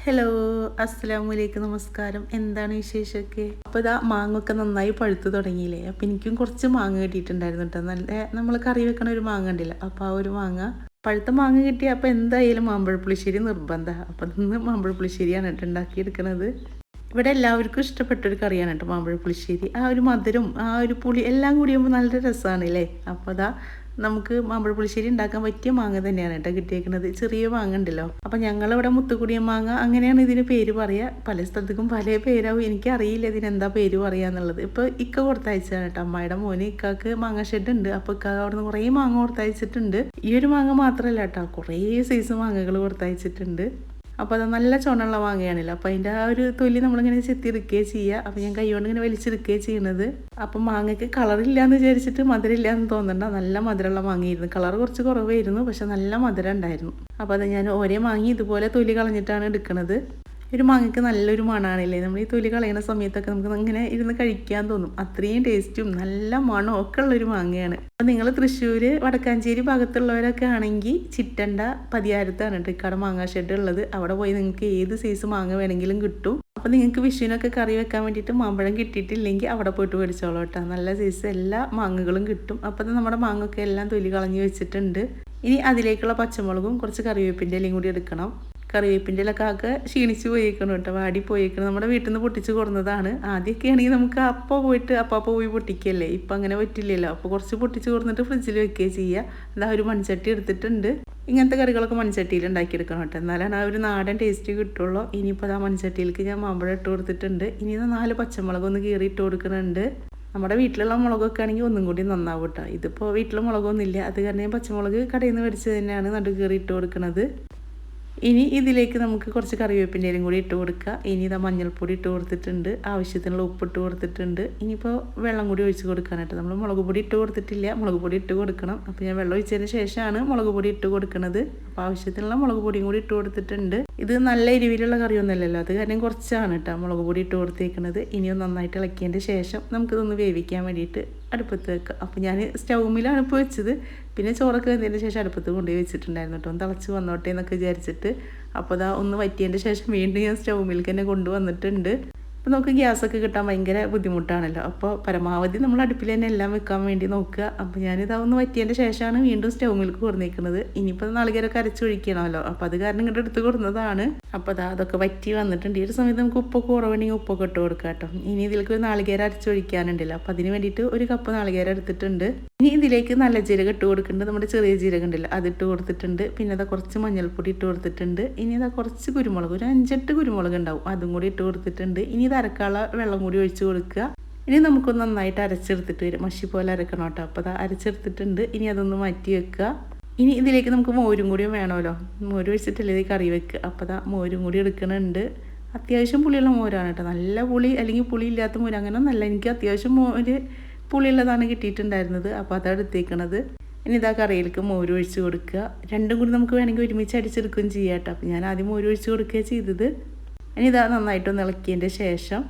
Hello, അസ്സലാമലൈക്കും, നമസ്കാരം. എന്താണ് വിശേഷമൊക്കെ? അപ്പോൾ ഇതാ മാങ്ങയൊക്കെ നന്നായി പഴുത്ത് തുടങ്ങിയില്ലേ. അപ്പോൾ എനിക്കും കുറച്ച് മാങ്ങ കിട്ടിയിട്ടുണ്ടായിരുന്നു കേട്ടോ. നല്ല നമ്മൾ കറി വെക്കണ ഒരു മാങ്ങ ഉണ്ടല്ലോ, അപ്പോൾ ആ ഒരു മാങ്ങ പഴുത്ത മാങ്ങ കിട്ടി. അപ്പോൾ എന്തായാലും മാമ്പഴ പുളിശ്ശേരി നിർബന്ധമാണ്. അപ്പോൾ ഇന്ന് മാമ്പഴ പുളിശ്ശേരിയാണ് കേട്ടോ ഉണ്ടാക്കിയെടുക്കുന്നത്. ഇവിടെ എല്ലാവർക്കും ഇഷ്ടപ്പെട്ടൊരു കറിയാണ് കേട്ടോ മാമ്പഴ പുളിശ്ശേരി. ആ ഒരു മധുരം, ആ ഒരു പുളി എല്ലാം കൂടിയാകുമ്പോൾ നല്ല രസമാണ് അല്ലേ. അപ്പോൾ അതാ നമുക്ക് മാമ്പഴ പുളിശ്ശേരി ഉണ്ടാക്കാൻ പറ്റിയ മാങ്ങ തന്നെയാണ് കേട്ടോ കിട്ടിയേക്കുന്നത്. ചെറിയ മാങ്ങ ഉണ്ടല്ലോ. അപ്പം ഞങ്ങളിവിടെ മുത്തുക്കുടിയ മാങ്ങ അങ്ങനെയാണ് ഇതിന് പേര് പറയുക. പല സ്ഥലത്തേക്കും പല പേരാവും. എനിക്കറിയില്ല ഇതിനെന്താ പേര് പറയുക എന്നുള്ളത്. ഇപ്പോൾ ഇക്ക കൊടുത്തയച്ചതാണ് കേട്ടോ. അമ്മായിയുടെ മോന് ഇക്കാക്ക് മാങ്ങ ഷെഡ് ഉണ്ട്. അപ്പോൾ ഇക്ക അവിടെ നിന്ന് കുറേ മാങ്ങ കൊടുത്തയച്ചിട്ടുണ്ട്. ഈ ഒരു മാങ്ങ മാത്രമല്ല കേട്ടോ, കുറേ സൈസ് മാങ്ങകൾ കൊടുത്തയച്ചിട്ടുണ്ട്. അപ്പോൾ അത് നല്ല ചുണയുള്ള മാങ്ങയാണല്ലോ. അപ്പോൾ അതിൻ്റെ ആ ഒരു തൊലി നമ്മളിങ്ങനെ ചെത്തിയെടുക്കുകയും ചെയ്യുക. അപ്പോൾ ഞാൻ കൈ കൊണ്ട് ഇങ്ങനെ വലിച്ചെടുക്കുകയും ചെയ്യുന്നത്. അപ്പം മാങ്ങയ്ക്ക് കളറില്ല എന്ന് വിചാരിച്ചിട്ട് മധുരമില്ല എന്ന് തോന്നണ്ട. നല്ല മധുരമുള്ള മാങ്ങയായിരുന്നു. കളർ കുറച്ച് കുറവായിരുന്നു, പക്ഷെ നല്ല മധുരം ഉണ്ടായിരുന്നു. അപ്പോൾ അത് ഞാൻ ഓരോ മാങ്ങി ഇതുപോലെ തൊലി കളഞ്ഞിട്ടാണ് എടുക്കുന്നത്. ഒരു മാങ്ങയ്ക്ക് നല്ലൊരു മണമാണല്ലേ. നമ്മൾ ഈ തൊലി കളയുന്ന സമയത്തൊക്കെ നമുക്ക് ഇങ്ങനെ ഇരുന്ന് കഴിക്കാൻ തോന്നും. അത്രയും ടേസ്റ്റും നല്ല മണവും ഒക്കെ ഉള്ളൊരു മാങ്ങയാണ്. അപ്പോൾ നിങ്ങൾ തൃശ്ശൂർ വടക്കാഞ്ചേരി ഭാഗത്തുള്ളവരൊക്കെ ആണെങ്കിൽ ചിറ്റണ്ട പതിയാരത്താണ് ഇക്കാടെ മാങ്ങ ഷെഡ് ഉള്ളത്. അവിടെ പോയി നിങ്ങൾക്ക് ഏത് സൈസ് മാങ്ങ വേണമെങ്കിലും കിട്ടും. അപ്പോൾ നിങ്ങൾക്ക് വിഷുവിനൊക്കെ കറി വെക്കാൻ വേണ്ടിയിട്ട് മാമ്പഴം കിട്ടിയിട്ടില്ലെങ്കിൽ അവിടെ പോയിട്ട് മേടിച്ചോളൂ കേട്ടോ. നല്ല സൈസ് എല്ലാ മാങ്ങകളും കിട്ടും. അപ്പോൾ നമ്മുടെ മാങ്ങയൊക്കെ എല്ലാം തൊലി കളഞ്ഞ് വെച്ചിട്ടുണ്ട്. ഇനി അതിലേക്കുള്ള പച്ചമുളകും കുറച്ച് കറിവേപ്പിൻ്റെ ഇലയും കൂടി എടുക്കണം. കറിവേപ്പിൻ്റെ ഇലയൊക്കെ ആകെ ക്ഷീണിച്ച് പോയേക്കണം കേട്ടോ, വാടി പോയേക്കണം. നമ്മുടെ വീട്ടിൽ നിന്ന് പൊട്ടിച്ച് കൊടുന്നതാണ്. ആദ്യമൊക്കെ ആണെങ്കിൽ നമുക്ക് അപ്പാപ്പ പോയി പൊട്ടിക്കല്ലേ. ഇപ്പം അങ്ങനെ പറ്റില്ലല്ലോ. അപ്പോൾ കുറച്ച് പൊട്ടിച്ച് കൊടുത്തിട്ട് ഫ്രിഡ്ജിൽ വെക്കുകയും ചെയ്യുക. അതാ ഒരു മൺചട്ടി എടുത്തിട്ടുണ്ട്. ഇങ്ങനത്തെ കറികളൊക്കെ മൺചട്ടിയിൽ ഉണ്ടാക്കിയെടുക്കണം കേട്ടോ, എന്നാലാണ് ആ ഒരു നാടൻ ടേസ്റ്റ് കിട്ടുള്ളൂ. ഇനിയിപ്പോൾ ആ മൺചട്ടിയിലേക്ക് ഞാൻ മാമ്പഴം ഇട്ട് കൊടുത്തിട്ടുണ്ട്. ഇനി 4 പച്ചമുളകൊന്ന് കീറി ഇട്ട് കൊടുക്കുന്നുണ്ട്. നമ്മുടെ വീട്ടിലുള്ള മുളകൊക്കെ ആണെങ്കിൽ ഒന്നും കൂടി നന്നാവും കേട്ടോ. ഇതിപ്പോൾ വീട്ടിൽ മുളകൊന്നുമില്ല, അത് കാരണം പച്ചമുളക് കടയിൽ നിന്ന് മേടിച്ചത് തന്നെയാണ് നടു കീറി ഇട്ട് കൊടുക്കുന്നത്. ഇനി ഇതിലേക്ക് നമുക്ക് കുറച്ച് കറിവേപ്പിൻ്റെ ഇലയും കൂടി ഇട്ട് കൊടുക്കുക. ഇനി ഇതാ മഞ്ഞൾപ്പൊടി ഇട്ട് കൊടുത്തിട്ടുണ്ട്, ആവശ്യത്തിനുള്ള ഉപ്പിട്ട് കൊടുത്തിട്ടുണ്ട്. ഇനിയിപ്പോൾ വെള്ളം കൂടി ഒഴിച്ച് കൊടുക്കാനായിട്ട് നമ്മൾ മുളക് പൊടി ഇട്ട് കൊടുത്തിട്ടില്ല, മുളക് പൊടി ഇട്ട് കൊടുക്കണം. അപ്പോൾ ഞാൻ വെള്ളം ഒഴിച്ചതിന് ശേഷമാണ് മുളക് പൊടി ഇട്ട് കൊടുക്കുന്നത്. അപ്പോൾ ആവശ്യത്തിനുള്ള മുളക് പൊടിയും കൂടി ഇട്ട് കൊടുത്തിട്ടുണ്ട്. ഇത് നല്ല എരിവിലുള്ള കറിയൊന്നുമല്ലല്ലോ, അത് കാരണം കുറച്ചാണ് കേട്ടോ മുളക് പൊടി ഇട്ട് കൊടുത്തേക്കുന്നത്. ഇനിയും നന്നായിട്ട് ഇളക്കിയതിൻ്റെ ശേഷം നമുക്കിതൊന്ന് വേവിക്കാൻ വേണ്ടിയിട്ട് അടുപ്പത്ത് വെക്കുക. അപ്പോൾ ഞാൻ സ്റ്റൗമിലാണ് ഇപ്പോൾ വെച്ചത്. പിന്നെ ചോറൊക്കെ വെന്തതിന് ശേഷം അടുപ്പത്ത് കൊണ്ടുപോയി വെച്ചിട്ടുണ്ടായിരുന്നു കേട്ടോ, തിളച്ച് വന്നോട്ടെ എന്നൊക്കെ വിചാരിച്ചിട്ട്. അപ്പോൾ അതാ ഒന്ന് വറ്റിയതിൻ്റെ ശേഷം വീണ്ടും ഞാൻ സ്റ്റൗമിലേക്ക് തന്നെ കൊണ്ടുവന്നിട്ടുണ്ട്. അപ്പോൾ നമുക്ക് ഗ്യാസൊക്കെ കിട്ടാൻ ഭയങ്കര ബുദ്ധിമുട്ടാണല്ലോ. അപ്പോൾ പരമാവധി നമ്മൾ അടുപ്പിൽ തന്നെ എല്ലാം വെക്കാൻ വേണ്ടി നോക്കുക. അപ്പോൾ ഞാനിതാ ഒന്ന് വറ്റിയതിൻ്റെ ശേഷമാണ് വീണ്ടും സ്റ്റൗമിലേക്ക് കൊടുന്നേക്കുന്നത്. ഇനിയിപ്പോൾ നാളികേരമൊക്കെ അരച്ചൊഴിക്കണമല്ലോ, അപ്പോൾ അത് കാരണം ഇങ്ങോട്ട് എടുത്ത് കൊടുക്കുന്നതാണ്. അപ്പോൾ അതൊക്കെ വറ്റി വന്നിട്ടുണ്ട്. ഈ ഒരു സമയത്ത് നമുക്ക് ഉപ്പൊക്കെ കുറവുണ്ടെങ്കിൽ ഉപ്പൊക്കെ ഇട്ട് കൊടുക്കാം കേട്ടോ. ഇനി ഇതിലേക്ക് ഒരു നാളികേരം അരച്ചൊഴിക്കാനുണ്ടല്ലോ, അപ്പോൾ അതിന് വേണ്ടിയിട്ട് 1 കപ്പ് നാളികേരം എടുത്തിട്ടുണ്ട്. ഇനി ഇതിലേക്ക് നല്ല ജീരകം ഇട്ട് കൊടുക്കുന്നുണ്ട്, നമ്മുടെ ചെറിയ ജീരകം ഉണ്ടല്ലോ അതിട്ട് കൊടുത്തിട്ടുണ്ട്. പിന്നെ അതാ കുറച്ച് മഞ്ഞൾപ്പൊടി ഇട്ട് കൊടുത്തിട്ടുണ്ട്. ഇനി അതാ കുറച്ച് കുരുമുളക്, ഒരു 5-8 കുരുമുളക് ഉണ്ടാവും, അതും കൂടി ഇട്ട് കൊടുത്തിട്ടുണ്ട്. ഇനി ഇത് അരക്കാനുള്ള വെള്ളം കൂടി ഒഴിച്ച് കൊടുക്കുക. ഇനി നമുക്കൊന്ന് നന്നായിട്ട് അരച്ചെടുത്തിട്ട് വരും, മഷി പോലെ അരക്കണം കേട്ടോ. അപ്പോൾ അത് അരച്ചെടുത്തിട്ടുണ്ട്. ഇനി അതൊന്ന് മാറ്റി വെക്കുക. ഇനി ഇതിലേക്ക് നമുക്ക് മോരും കൂടിയും വേണമല്ലോ, മോര് ഒഴിച്ചിട്ടല്ലേ ഇത് കറി വെക്കുക. അപ്പോൾ അതാ മോരും കൂടി എടുക്കണുണ്ട്. അത്യാവശ്യം പുളിയുള്ള മോരാണ് കേട്ടോ, നല്ല പുളി അല്ലെങ്കിൽ പുളി ഇല്ലാത്ത മോര് അങ്ങനെ നല്ല, എനിക്ക് അത്യാവശ്യം മോര് പുളിയുള്ളതാണ് കിട്ടിയിട്ടുണ്ടായിരുന്നത്. അപ്പോൾ അതാണ് എടുത്തേക്കണത്. ഇനി ഇതാ കറിയിലേക്ക് മോര് ഒഴിച്ച് കൊടുക്കുക. രണ്ടും കൂടി നമുക്ക് വേണമെങ്കിൽ ഒരുമിച്ച് അടിച്ചെടുക്കുകയും ചെയ്യാം കേട്ടോ. അപ്പോൾ ഞാൻ ആദ്യം മോര് ഒഴിച്ച് കൊടുക്കുകയാണ് ചെയ്തത്. ഇനി ഇതാ നന്നായിട്ടൊന്ന് ഇളക്കിയതിൻ്റെ ശേഷം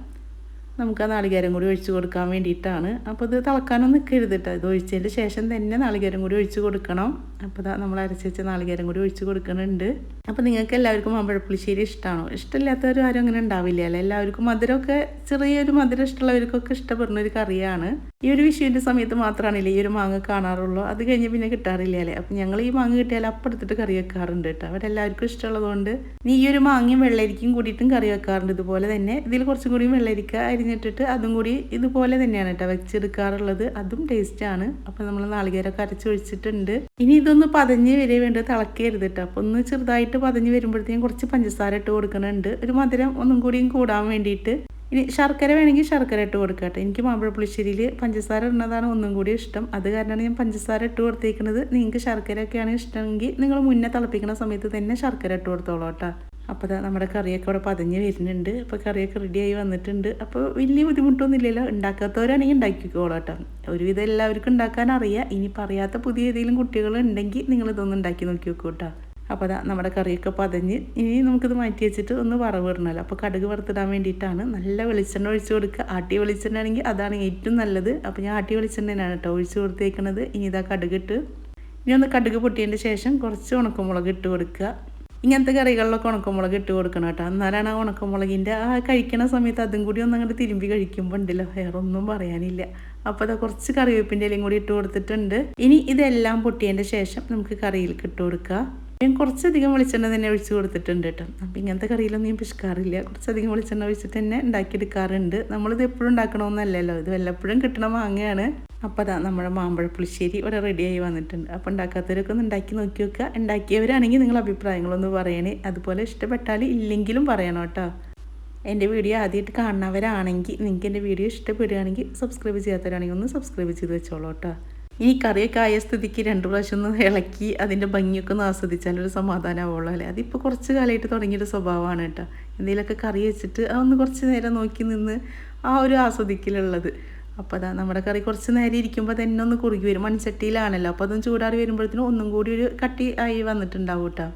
നമുക്ക് ആ നാളികേരം കൂടി ഒഴിച്ച് കൊടുക്കാൻ വേണ്ടിയിട്ടാണ്. അപ്പോൾ ഇത് തിളക്കാനൊന്നും നിൽക്കരുത് കേട്ടോ, ഇത് ഒഴിച്ചതിൻ്റെ ശേഷം തന്നെ നാളികേരം കൂടി ഒഴിച്ച് കൊടുക്കണം. അപ്പോൾ ഇതാ നമ്മൾ അരച്ച് വെച്ച നാളികേരം കൂടി ഒഴിച്ച് കൊടുക്കുന്നുണ്ട്. അപ്പോൾ നിങ്ങൾക്ക് എല്ലാവർക്കും മാമ്പഴപ്പുളിശ്ശേരി ഇഷ്ടമാണോ? ഇഷ്ടമില്ലാത്തവർ ആരും അങ്ങനെ ഉണ്ടാവില്ല അല്ലേ. എല്ലാവർക്കും മധുരമൊക്കെ, ചെറിയൊരു മധുരം ഇഷ്ടമുള്ളവർക്കൊക്കെ ഇഷ്ടപ്പെടുന്ന ഒരു കറിയാണ്. ഈ ഒരു വിഷുവിൻ്റെ സമയത്ത് മാത്രമാണല്ലേ ഈ ഒരു മാങ്ങ കാണാറുള്ളൂ, അത് കഴിഞ്ഞ് പിന്നെ കിട്ടാറില്ല അല്ലേ. അപ്പോൾ ഞങ്ങൾ ഈ മാങ്ങ കിട്ടിയാൽ അപ്പം എടുത്തിട്ട് കറി വെക്കാറുണ്ട് കേട്ടോ, അവിടെ എല്ലാവർക്കും ഇഷ്ടമുള്ളതുകൊണ്ട്. ഈ ഒരു മാങ്ങയും വെള്ളരിക്കും കൂടിയിട്ടും കറി വെക്കാറുണ്ട് ഇതുപോലെ തന്നെ. ഇതിൽ കുറച്ചും കൂടി വെള്ളരിക്ക അരിഞ്ഞിട്ടിട്ട് അതും കൂടി ഇതുപോലെ തന്നെയാണ് കേട്ടോ വെച്ചെടുക്കാറുള്ളത്, അതും ടേസ്റ്റാണ്. അപ്പോൾ നമ്മൾ നാളികേരമൊക്കെ അരച്ചൊഴിച്ചിട്ടുണ്ട്. ഇനി ഇതൊന്ന് പതഞ്ഞ് വരെ വേണ്ടത്, തിളക്കരുത് കേട്ടോ. അപ്പോൾ ഒന്ന് ചെറുതായിട്ട് പതഞ്ഞ് വരുമ്പോഴത്തേക്കും കുറച്ച് പഞ്ചസാര ഇട്ട് കൊടുക്കുന്നുണ്ട്, ഒരു മധുരം ഒന്നും കൂടിയും കൂടാൻ വേണ്ടിയിട്ട്. ഇനി ശർക്കര വേണമെങ്കിൽ ശർക്കര ഇട്ട് കൊടുക്കാം കേട്ടോ. എനിക്ക് മാമ്പഴപ്പുളിശ്ശേരിയിൽ പഞ്ചസാര ഇടുന്നതാണ് ഒന്നും കൂടി ഇഷ്ടം, അത് കാരണമാണ് ഞാൻ പഞ്ചസാര ഇട്ട് കൊടുത്തേക്കുന്നത്. നിങ്ങൾക്ക് ശർക്കരയൊക്കെയാണ് ഇഷ്ടമെങ്കിൽ നിങ്ങൾ മുന്നേ തിളപ്പിക്കുന്ന സമയത്ത് തന്നെ ശർക്കര ഇട്ട് കൊടുത്തോളൂ കേട്ടോ. അപ്പോൾ നമ്മുടെ കറിയൊക്കെ അവിടെ പതഞ്ഞ് വരുന്നുണ്ട്. അപ്പോൾ കറിയൊക്കെ റെഡിയായി വന്നിട്ടുണ്ട്. അപ്പോൾ വലിയ ബുദ്ധിമുട്ടൊന്നും ഇല്ലല്ലോ, ഉണ്ടാക്കാത്തവരാണെങ്കിൽ ഉണ്ടാക്കിക്കോളൂ കേട്ടോ. ഒരുവിധം എല്ലാവർക്കും ഉണ്ടാക്കാൻ അറിയാം. ഇനി പറയാത്ത പുതിയ ഏതെങ്കിലും കുട്ടികളുണ്ടെങ്കിൽ നിങ്ങളിതൊന്ന് ഉണ്ടാക്കി നോക്കി വെക്കൂ കേട്ടോ. അപ്പോൾ നമ്മുടെ കറിയൊക്കെ പതഞ്ഞ് ഇനി നമുക്കിത് മാറ്റി വെച്ചിട്ട് ഒന്ന് വറവിടണമല്ലോ. അപ്പോൾ കടുക് വറുത്തിടാൻ വേണ്ടിയിട്ടാണ്. നല്ല വെളിച്ചെണ്ണ ഒഴിച്ച് കൊടുക്കുക. ആട്ടിയ വെളിച്ചെണ്ണ ആണെങ്കിൽ അതാണ് ഏറ്റവും നല്ലത്. അപ്പോൾ ഞാൻ ആട്ടിയ വെളിച്ചെണ്ണയാണ് കേട്ടോ ഒഴിച്ച് കൊടുത്തേക്കുന്നത്. ഇനി ഇതാ കടുകിട്ട് ഇനി ഒന്ന് കടുക് പൊട്ടിയതിൻ്റെ ശേഷം കുറച്ച് ഉണക്കമുളക് ഇട്ട് കൊടുക്കുക. ഇങ്ങനത്തെ കറികളിലൊക്കെ ഉണക്കമുളക് ഇട്ട് കൊടുക്കണം കേട്ടോ. എന്നാലാണ് ആ ഉണക്കമുളകിൻ്റെ ആ കഴിക്കണ സമയത്ത് അതും കൂടി ഒന്ന് അങ്ങോട്ട് തിരുമ്പി കഴിക്കുമ്പോൾ ഉണ്ടല്ലോ വേറെ ഒന്നും പറയാനില്ല. അപ്പോൾ അത് കുറച്ച് കറിവേപ്പിൻ്റെ ഇലയും കൂടി ഇട്ട് കൊടുത്തിട്ടുണ്ട്. ഇനി ഇതെല്ലാം പൊട്ടിയതിൻ്റെ ശേഷം നമുക്ക് കറിയിലേക്ക് ഇട്ട് കൊടുക്കുക. ഞാൻ കുറച്ചധികം വെളിച്ചെണ്ണ തന്നെ ഒഴിച്ച് കൊടുത്തിട്ടുണ്ട് കേട്ടോ. അപ്പോൾ ഇങ്ങനത്തെ കറിയിലൊന്നും ഞാൻ പിശുക്കാറില്ല. കുറച്ചധികം വെളിച്ചെണ്ണ ഒഴിച്ചിട്ട് തന്നെ ഉണ്ടാക്കിയെടുക്കാറുണ്ട്. നമ്മളിത് എപ്പോഴും ഉണ്ടാക്കണമെന്നല്ലല്ലോ, ഇത് വല്ലപ്പോഴും കിട്ടണ മാങ്ങയാണ്. അപ്പോൾ അതാ നമ്മുടെ മാമ്പഴ പുളിശ്ശേരി ഇവിടെ റെഡിയായി വന്നിട്ടുണ്ട്. അപ്പോൾ ഉണ്ടാക്കാത്തവരൊക്കെ ഒന്ന് ഉണ്ടാക്കി നോക്കി വെക്കുക. ഉണ്ടാക്കിയവരാണെങ്കിൽ നിങ്ങൾ അഭിപ്രായങ്ങളൊന്ന് പറയണേ. അതുപോലെ ഇഷ്ടപ്പെട്ടാൽ ഇല്ലെങ്കിലും പറയണം കേട്ടോ. എൻ്റെ വീഡിയോ ആദ്യമായിട്ട് കാണുന്നവരാണെങ്കിൽ നിങ്ങൾക്ക് എൻ്റെ വീഡിയോ ഇഷ്ടപ്പെടുകയാണെങ്കിൽ സബ്സ്ക്രൈബ് ചെയ്യാത്തവരാണെങ്കിൽ ഒന്ന് സബ്സ്ക്രൈബ് ചെയ്ത് വെച്ചോളൂ കേട്ടോ. ഈ കറിയൊക്കെ ആയ സ്ഥിതിക്ക് 2 പ്രാവശ്യം ഒന്ന് ഇളക്കി അതിൻ്റെ ഭംഗിയൊക്കെ ഒന്ന് ആസ്വദിച്ചാലൊരു സമാധാനമാവുള്ളൂ അല്ലേ. അതിപ്പോൾ കുറച്ച് കാലമായിട്ട് തുടങ്ങിയൊരു സ്വഭാവമാണ് കേട്ടോ. എന്തെങ്കിലുമൊക്കെ കറി വെച്ചിട്ട് അതൊന്ന് കുറച്ച് നേരം നോക്കി നിന്ന് ആ ഒരു ആസ്വദിക്കലുള്ളത്. അപ്പോൾ അതാ നമ്മുടെ കറി കുറച്ച് നേരം ഇരിക്കുമ്പോൾ തന്നെ ഒന്ന് കുറുകി വരും. മൺചട്ടിയിലാണല്ലോ, അപ്പോൾ അതൊന്ന് ചൂടാറി വരുമ്പോഴത്തേനും ഒന്നും കൂടി ഒരു കട്ടി ആയി വന്നിട്ടുണ്ടാവും കേട്ടോ.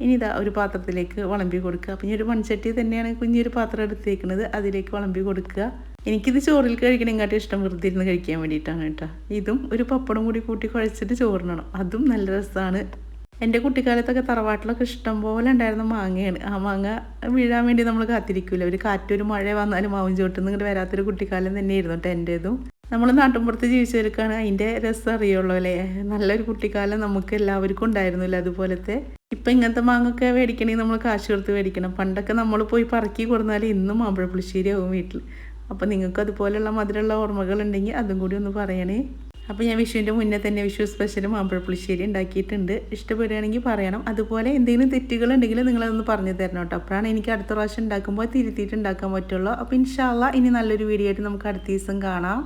ഇനി ഇതാ ഒരു പാത്രത്തിലേക്ക് വിളമ്പി കൊടുക്കുക. അപ്പം ഈ ഒരു മൺചട്ടി തന്നെയാണ് കുഞ്ഞൊരു പാത്രം എടുത്തേക്കുന്നത്, അതിലേക്ക് വിളമ്പി കൊടുക്കുക. എനിക്കിത് ചോറിൽ കഴിക്കണേക്കാട്ടും ഇഷ്ടം വെറുതെ ഇരുന്ന് കഴിക്കാൻ വേണ്ടിയിട്ടാണ് കേട്ടോ. ഇതും ഒരു പപ്പടം കൂടി കൂട്ടി കുഴച്ചിട്ട് ചോറിനണം, അതും നല്ല രസമാണ്. എൻ്റെ കുട്ടിക്കാലത്തൊക്കെ തറവാട്ടിലൊക്കെ ഇഷ്ടം പോലെ ഉണ്ടായിരുന്ന മാങ്ങയാണ്. ആ മാങ്ങ വീഴാൻ വേണ്ടി നമ്മൾ കാത്തിരിക്കില്ല. ഒരു കാറ്റൊരു മഴ വന്നാലും മാവും ചോട്ടിൽ നിന്ന് ഇങ്ങോട്ട് വരാത്തൊരു കുട്ടിക്കാലം തന്നെയായിരുന്നു കേട്ടോ എൻ്റേതും. നമ്മൾ നാട്ടിൻപുറത്ത് ജീവിച്ചവർക്കാണ് അതിൻ്റെ രസം അറിയുള്ളൂ അല്ലേ. നല്ലൊരു കുട്ടിക്കാലം നമുക്ക് എല്ലാവർക്കും ഉണ്ടായിരുന്നില്ല അതുപോലത്തെ. ഇപ്പം ഇങ്ങനത്തെ മാങ്ങൊക്കെ മേടിക്കണമെങ്കിൽ നമ്മൾ കാശ് കൊടുത്ത് മേടിക്കണം. പണ്ടൊക്കെ നമ്മൾ പോയി പറക്കി കൊടുത്താൽ ഇന്നും മാമ്പഴ പുളിശ്ശേരി ആവും വീട്ടിൽ. അപ്പോൾ നിങ്ങൾക്ക് അതുപോലെയുള്ള മധുരമുള്ള ഓർമ്മകളുണ്ടെങ്കിൽ അതും കൂടി ഒന്ന് പറയണേ. അപ്പോൾ ഞാൻ വിഷുവിൻ്റെ മുന്നേ തന്നെ വിഷു സ്പെഷ്യൽ മാമ്പഴ പുളിശ്ശേരി ഉണ്ടാക്കിയിട്ടുണ്ട്. ഇഷ്ടപ്പെടുകയാണെങ്കിൽ പറയണം. അതുപോലെ എന്തെങ്കിലും തെറ്റുകളുണ്ടെങ്കിൽ നിങ്ങളതൊന്ന് പറഞ്ഞു തരണം കേട്ടോ. അപ്പോഴാണ് എനിക്ക് അടുത്ത പ്രാവശ്യം ഉണ്ടാക്കുമ്പോൾ തിരുത്തിയിട്ട് ഉണ്ടാക്കാൻ പറ്റുള്ളൂ. അപ്പോൾ ഇൻഷാ അള്ളാ ഇനി നല്ലൊരു വീഡിയോ ആയിട്ട് നമുക്ക് അടുത്ത ദിവസം കാണാം.